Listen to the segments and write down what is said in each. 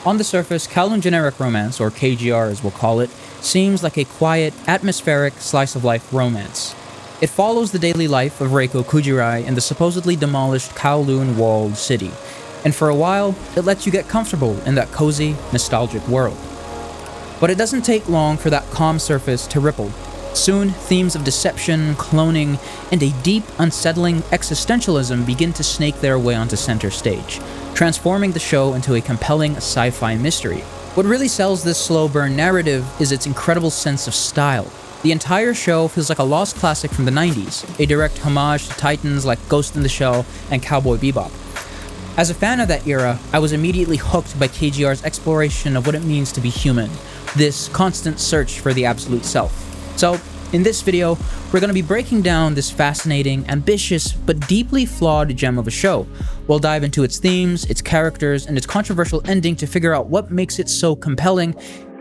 On the surface, Kowloon Generic Romance, or KGR as we'll call it, seems like a quiet, atmospheric, slice-of-life romance. It follows the daily life of Reiko Kujirai in the supposedly demolished Kowloon walled city, and for a while, it lets you get comfortable in that cozy, nostalgic world. But it doesn't take long for that calm surface to ripple. Soon, themes of deception, cloning, and a deep, unsettling existentialism begin to snake their way onto center stage, transforming the show into a compelling sci-fi mystery. What really sells this slow burn narrative is its incredible sense of style. The entire show feels like a lost classic from the 90s, a direct homage to titans like Ghost in the Shell and Cowboy Bebop. As a fan of that era, I was immediately hooked by KGR's exploration of what it means to be human, this constant search for the absolute self. So, in this video, we're going to be breaking down this fascinating, ambitious, but deeply flawed gem of a show. We'll dive into its themes, its characters, and its controversial ending to figure out what makes it so compelling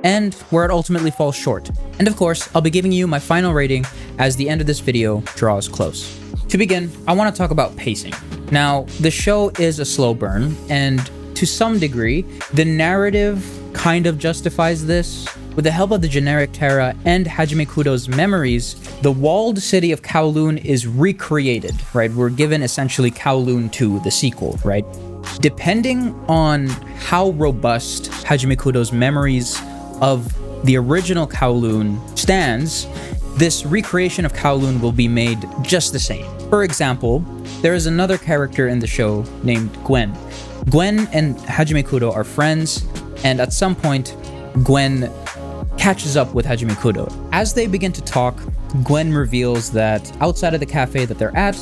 and where it ultimately falls short. And of course, I'll be giving you my final rating as the end of this video draws close. To begin, I want to talk about pacing. Now, the show is a slow burn, and to some degree, the narrative kind of justifies this. With the help of the generic Terra and Hajime Kudo's memories, the walled city of Kowloon is recreated, right? We're given essentially Kowloon 2, the sequel, right? Depending on how robust Hajime Kudo's memories of the original Kowloon stands, this recreation of Kowloon will be made just the same. For example, there is another character in the show named Gwen. Gwen and Hajime Kudo are friends, and at some point, Gwen catches up with Hajime Kudo. As they begin to talk, Gwen reveals that outside of the cafe that they're at,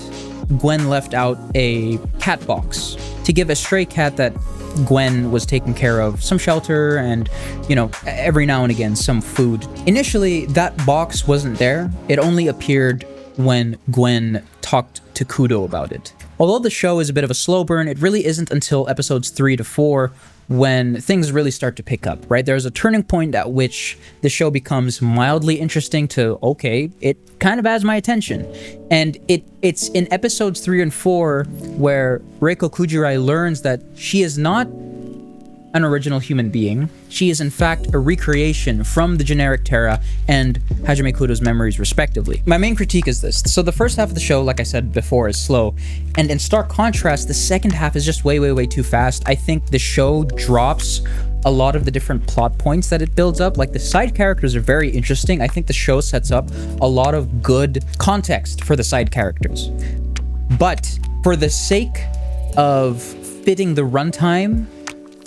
Gwen left out a cat box to give a stray cat that Gwen was taking care of some shelter and, every now and again some food. Initially, that box wasn't there. It only appeared when Gwen talked to Kudo about it. Although the show is a bit of a slow burn, it really isn't until episodes 3 to 4 when things really start to pick up, right? There's a turning point at which the show becomes mildly interesting to, okay, it kind of has my attention. And it's in episodes 3 and 4 where Reiko Kujirai learns that she is not an original human being. She is in fact a recreation from the generic Terra and Hajime Kudo's memories respectively. My main critique is this. So the first half of the show, like I said before, is slow. And in stark contrast, the second half is just way too fast. I think the show drops a lot of the different plot points that it builds up. Like, the side characters are very interesting. I think the show sets up a lot of good context for the side characters. But for the sake of fitting the runtime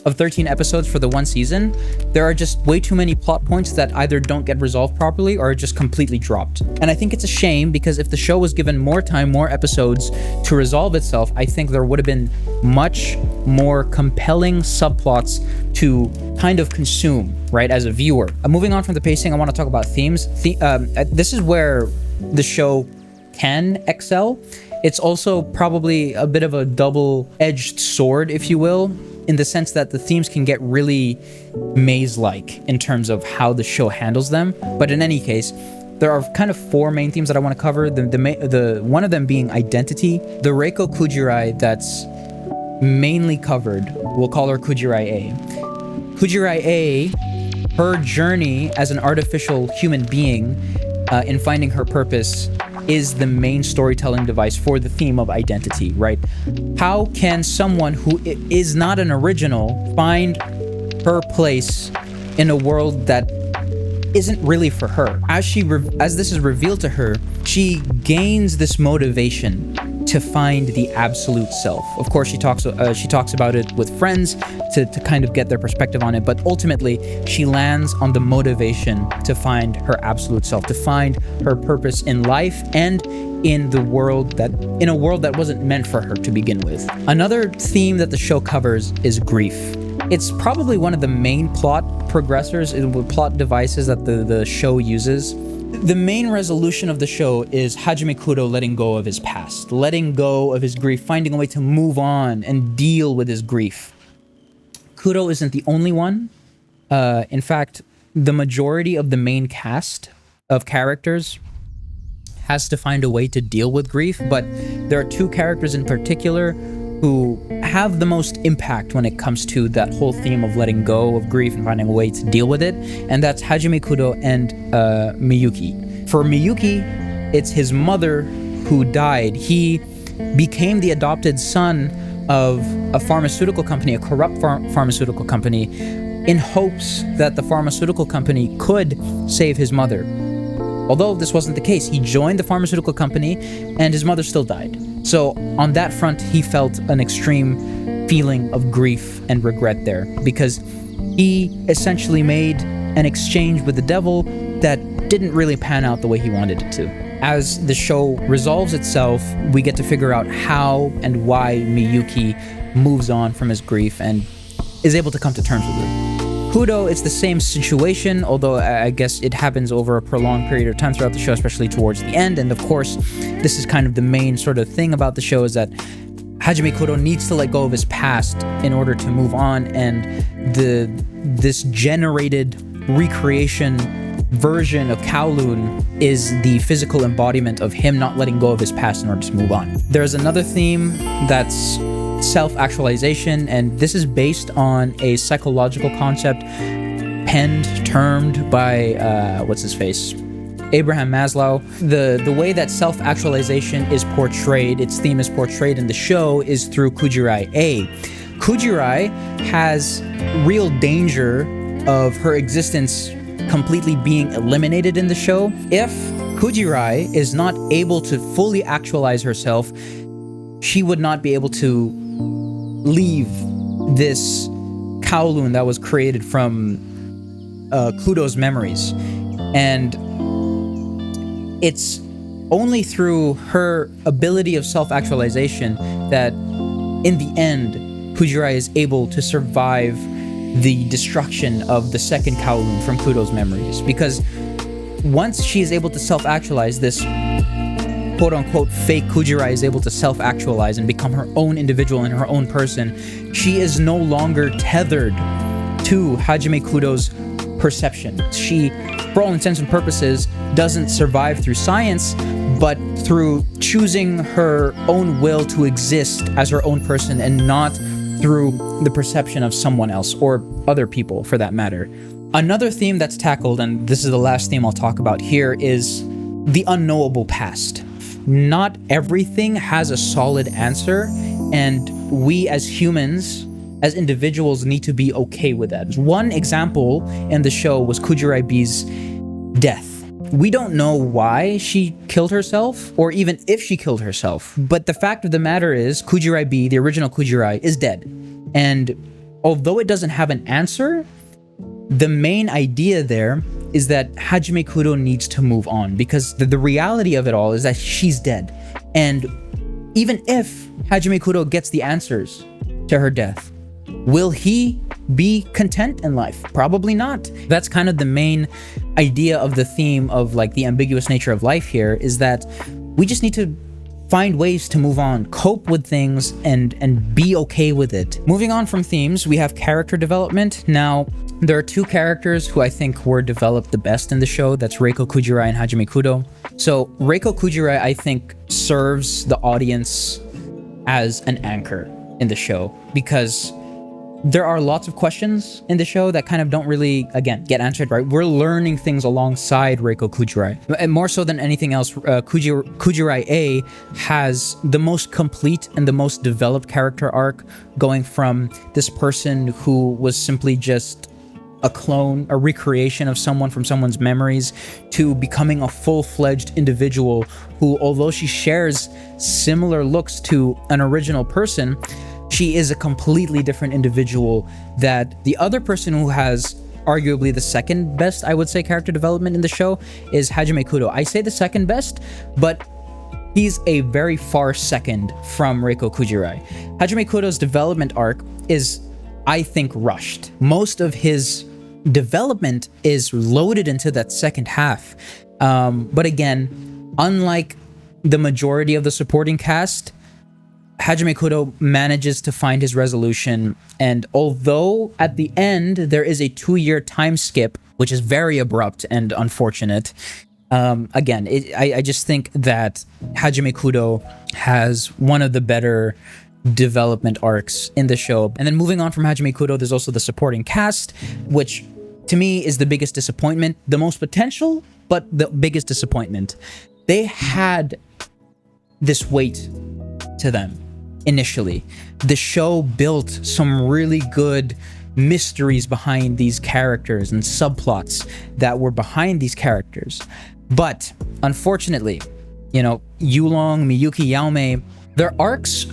of 13 episodes for the one season, there are just way too many plot points that either don't get resolved properly or are just completely dropped. And I think it's a shame, because if the show was given more time, more episodes to resolve itself, I think there would have been much more compelling subplots to kind of consume, right, as a viewer. Moving on from the pacing, I want to talk about themes. This is where the show can excel. It's also probably a bit of a double-edged sword, if you will, in the sense that the themes can get really maze-like in terms of how the show handles them. But in any case, there are kind of 4 main themes that I want to cover. The one of them being identity. The Reiko Kujirai that's mainly covered, we'll call her Kujirai A. Kujirai A, her journey as an artificial human being in finding her purpose is the main storytelling device for the theme of identity, right? How can someone who is not an original find her place in a world that isn't really for her? As this is revealed to her, she gains this motivation to find the absolute self. Of course, she talks about it with friends to kind of get their perspective on it, but ultimately she lands on the motivation to find her absolute self, to find her purpose in life and in a world that wasn't meant for her to begin with. Another theme that the show covers is grief. It's probably one of the main plot progressors and plot devices that the show uses. The main resolution of the show is Hajime Kudo letting go of his past, letting go of his grief, finding a way to move on and deal with his grief. Kudo isn't the only one. In fact, the majority of the main cast of characters has to find a way to deal with grief, but there are 2 characters in particular who have the most impact when it comes to that whole theme of letting go of grief and finding a way to deal with it, and that's Hajime Kudo and Miyuki. For Miyuki, it's his mother who died. He became the adopted son of a pharmaceutical company, a corrupt pharmaceutical company, in hopes that the pharmaceutical company could save his mother. Although this wasn't the case, he joined the pharmaceutical company and his mother still died. So on that front, he felt an extreme feeling of grief and regret there, because he essentially made an exchange with the devil that didn't really pan out the way he wanted it to. As the show resolves itself, we get to figure out how and why Miyuki moves on from his grief and is able to come to terms with it. Kudo, it's the same situation, although I guess it happens over a prolonged period of time throughout the show, especially towards the end. And of course, this is kind of the main sort of thing about the show, is that Hajime Kudo needs to let go of his past in order to move on, and this generated recreation version of Kowloon is the physical embodiment of him not letting go of his past in order to move on. There's another theme that's self-actualization, and this is based on a psychological concept termed by Abraham Maslow. The way that self-actualization is portrayed, its theme is portrayed in the show, is through Kujirai A. Kujirai has real danger of her existence completely being eliminated in the show. If Kujirai is not able to fully actualize herself, she would not be able to leave this Kowloon that was created from Kudo's memories. And it's only through her ability of self-actualization that in the end Kujirai is able to survive the destruction of the second Kowloon from Kudo's memories. Because once she is able to self-actualize, this quote-unquote fake Kujirai is able to self-actualize and become her own individual and her own person, she is no longer tethered to Hajime Kudo's perception. She, for all intents and purposes, doesn't survive through science, but through choosing her own will to exist as her own person and not through the perception of someone else, or other people for that matter. Another theme that's tackled, and this is the last theme I'll talk about here, is the unknowable past. Not everything has a solid answer, and we as humans, as individuals, need to be okay with that. One example in the show was Kujirai B's death. We don't know why she killed herself, or even if she killed herself, but the fact of the matter is Kujirai B, the original Kujirai, is dead. And although it doesn't have an answer, the main idea there is that Hajime Kudo needs to move on, because the reality of it all is that she's dead. And even if Hajime Kudo gets the answers to her death, will he be content in life? Probably not. That's kind of the main idea of the theme of like the ambiguous nature of life here, is that we just need to find ways to move on, cope with things, and be okay with it. Moving on from themes, we have character development. Now, there are two characters who I think were developed the best in the show. That's Reiko Kujirai and Hajime Kudo. So Reiko Kujirai, I think, serves the audience as an anchor in the show, because there are lots of questions in the show that kind of don't really, again, get answered, right? We're learning things alongside Reiko Kujirai. And more so than anything else, Kujirai A has the most complete and the most developed character arc, going from this person who was simply just a clone, a recreation of someone from someone's memories, to becoming a full-fledged individual who, although she shares similar looks to an original person, she is a completely different individual that the other person who has arguably the second best, I would say, character development in the show is Hajime Kudo. I say the second best, but he's a very far second from Reiko Kujirai. Hajime Kudo's development arc is, I think, rushed. Most of his development is loaded into that second half. But again, unlike the majority of the supporting cast, Hajime Kudo manages to find his resolution, and although at the end there is a 2-year time skip, which is very abrupt and unfortunate, I just think that Hajime Kudo has one of the better development arcs in the show. And then moving on from Hajime Kudo, there's also the supporting cast, which to me is the biggest disappointment, the most potential, but the biggest disappointment. They had this weight to them initially. The show built some really good mysteries behind these characters and subplots that were behind these characters. But unfortunately, you know, Yulong, Miyuki, Yaomei, their arcs,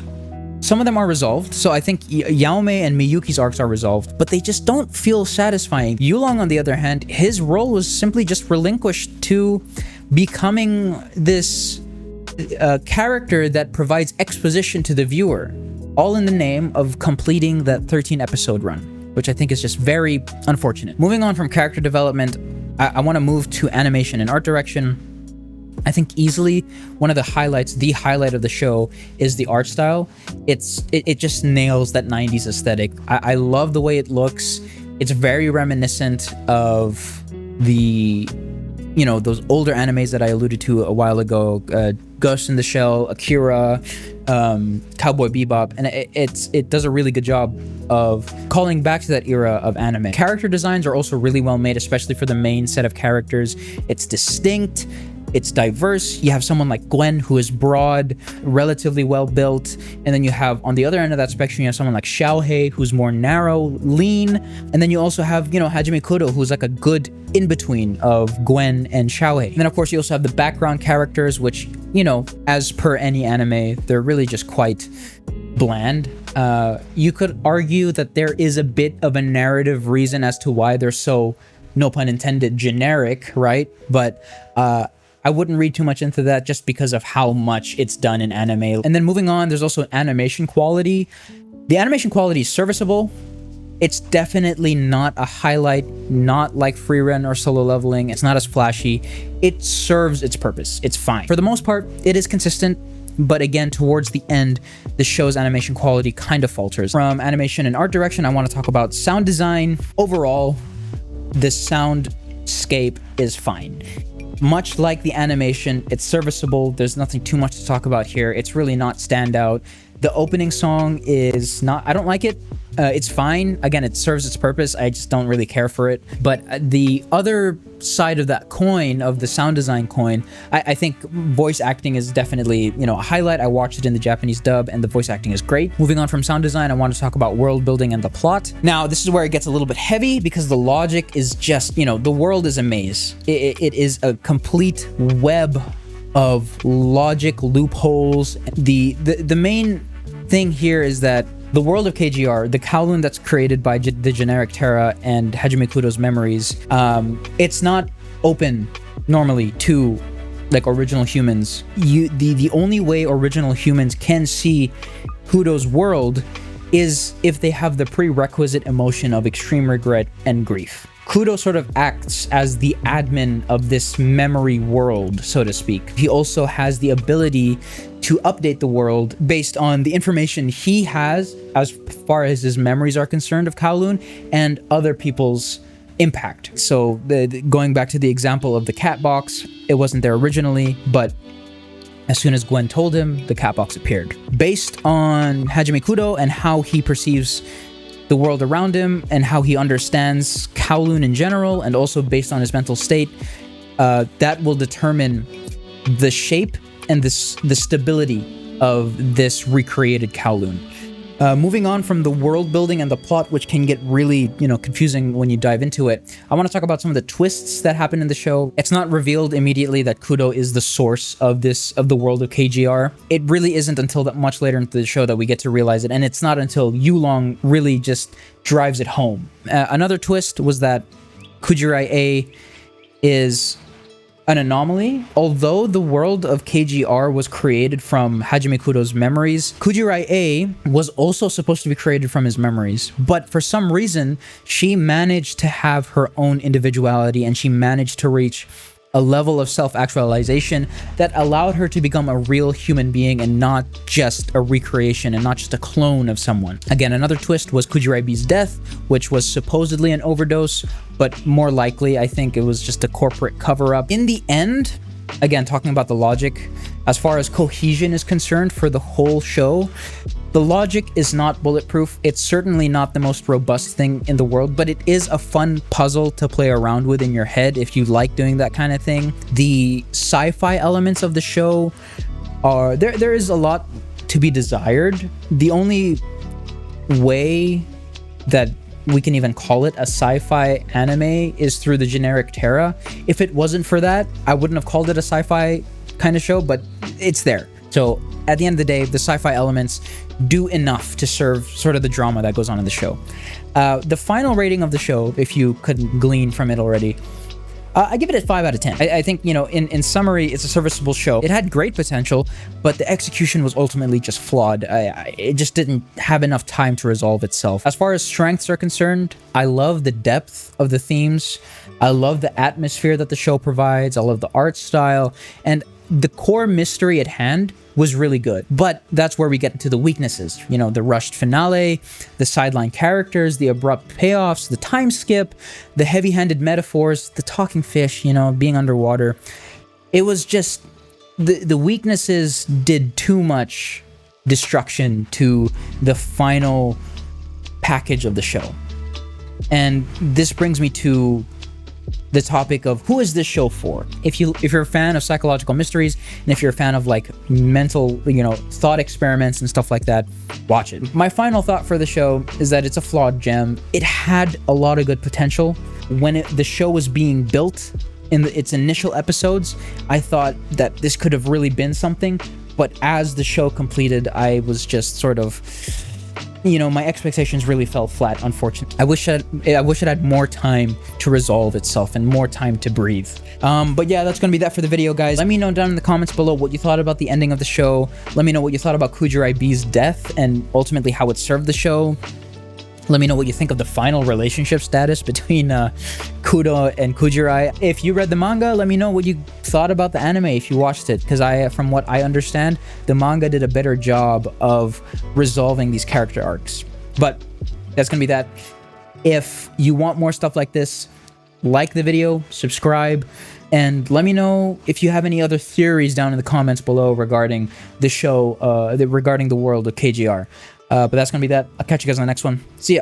some of them are resolved. So I think Yaomei and Miyuki's arcs are resolved, but they just don't feel satisfying. Yulong, on the other hand, his role was simply just relinquished to becoming this character that provides exposition to the viewer, all in the name of completing that 13 episode run, which I think is just very unfortunate. Moving on from character development, I want to move to animation and art direction. I think easily one of the highlights, the highlight of the show, is the art style. It just nails that 90s aesthetic. I love the way it looks. It's very reminiscent of the, you know, those older animes that I alluded to a while ago, Ghost in the Shell, Akira, Cowboy Bebop, and it does a really good job of calling back to that era of anime. Character designs are also really well made, especially for the main set of characters. It's distinct, it's diverse. You have someone like Gwen, who is broad, relatively well built, and then you have, on the other end of that spectrum, you have someone like Xiaohei, who's more narrow, lean, and then you also have, you know, Hajime Kudo, who's like a good in-between of Gwen and Xiaohei. And then of course you also have the background characters, which, you know, as per any anime, they're really just quite bland. You could argue that there is a bit of a narrative reason as to why they're so, no pun intended, generic, right? But I wouldn't read too much into that just because of how much it's done in anime. And then moving on, there's also animation quality. The animation quality is serviceable. It's definitely not a highlight, not like Freerun or Solo Leveling. It's not as flashy. It serves its purpose. It's fine. For the most part, it is consistent, but again, towards the end, the show's animation quality kind of falters. From animation and art direction, I want to talk about sound design. Overall, the soundscape is fine. Much like the animation, it's serviceable. There's nothing too much to talk about here. It's really not standout. The opening song is not, I don't like it. It's fine. Again, it serves its purpose. I just don't really care for it. But the other side of that coin, of the sound design coin, I think voice acting is definitely, you know, a highlight. I watched it in the Japanese dub and the voice acting is great. Moving on from sound design, I want to talk about world building and the plot. Now, this is where it gets a little bit heavy because the logic is just, you know, the world is a maze. It is a complete web of logic loopholes. The main thing here is that the world of KGR, the Kowloon that's created by the generic Terra and Hajime Kudo's memories, it's not open normally to like original humans. The only way original humans can see Kudo's world is if they have the prerequisite emotion of extreme regret and grief. Kudo sort of acts as the admin of this memory world, so to speak. He also has the ability to update the world based on the information he has as far as his memories are concerned of Kowloon and other people's impact. So going back to the example of the cat box, it wasn't there originally, but as soon as Gwen told him, the cat box appeared. Based on Hajime Kudo and how he perceives the world around him and how he understands Kowloon in general, and also based on his mental state, that will determine the shape and the stability of this recreated Kowloon. Moving on from the world building and the plot, which can get really, you know, confusing when you dive into it, I want to talk about some of the twists that happen in the show. It's not revealed immediately that Kudo is the source of the world of KGR. It really isn't until much later into the show that we get to realize it, and it's not until Yulong really just drives it home. Another twist was that Kujirai A is an anomaly. Although the world of KGR was created from Hajime Kudo's memories, Kujirai A was also supposed to be created from his memories. But for some reason, she managed to have her own individuality and she managed to reach a level of self-actualization that allowed her to become a real human being and not just a recreation and not just a clone of someone. Again, another twist was Kujirai B's death, which was supposedly an overdose, but more likely, I think it was just a corporate cover-up. In the end, again, talking about the logic, as far as cohesion is concerned for the whole show, The logic is not bulletproof. It's certainly not the most robust thing in the world, but it is a fun puzzle to play around with in your head if you like doing that kind of thing. The sci-fi elements of the show are there is a lot to be desired. The only way that we can even call it a sci-fi anime is through the generic Terra. If it wasn't for that, I wouldn't have called it a sci-fi kind of show, but it's there. So at the end of the day, the sci-fi elements do enough to serve sort of the drama that goes on in the show. The final rating of the show, if you couldn't glean from it already, I give it a 5 out of 10. I think, you know, in summary, it's a serviceable show. It had great potential, but the execution was ultimately just flawed. It just didn't have enough time to resolve itself. As far as strengths are concerned, I love the depth of the themes. I love the atmosphere that the show provides. I love the art style. And the core mystery at hand was really good. But that's where we get into the weaknesses. You know, the rushed finale, the sideline characters, the abrupt payoffs, the time skip, the heavy-handed metaphors, the talking fish, you know, being underwater. It was just, the weaknesses did too much destruction to the final package of the show. And this brings me to the topic of who is this show for? If you're a fan of psychological mysteries, and if you're a fan of like mental, you know, thought experiments and stuff like that, watch it. My final thought for the show is that it's a flawed gem. It had a lot of good potential. When the show was being built in its initial episodes, I thought that this could have really been something, but as the show completed, I was just sort of, you know, my expectations really fell flat, unfortunately. I wish it had more time to resolve itself and more time to breathe. But yeah, that's gonna be that for the video, guys. Let me know down in the comments below what you thought about the ending of the show. Let me know what you thought about Kujirai B's death and ultimately how it served the show. Let me know what you think of the final relationship status between Kudo and Kujirai. If you read the manga, let me know what you thought about the anime if you watched it, because from what I understand, the manga did a better job of resolving these character arcs. But that's gonna be that. If you want more stuff like this, like the video, subscribe, and let me know if you have any other theories down in the comments below regarding the show, regarding the world of KGR. But that's gonna be that. I'll catch you guys on the next one. See ya.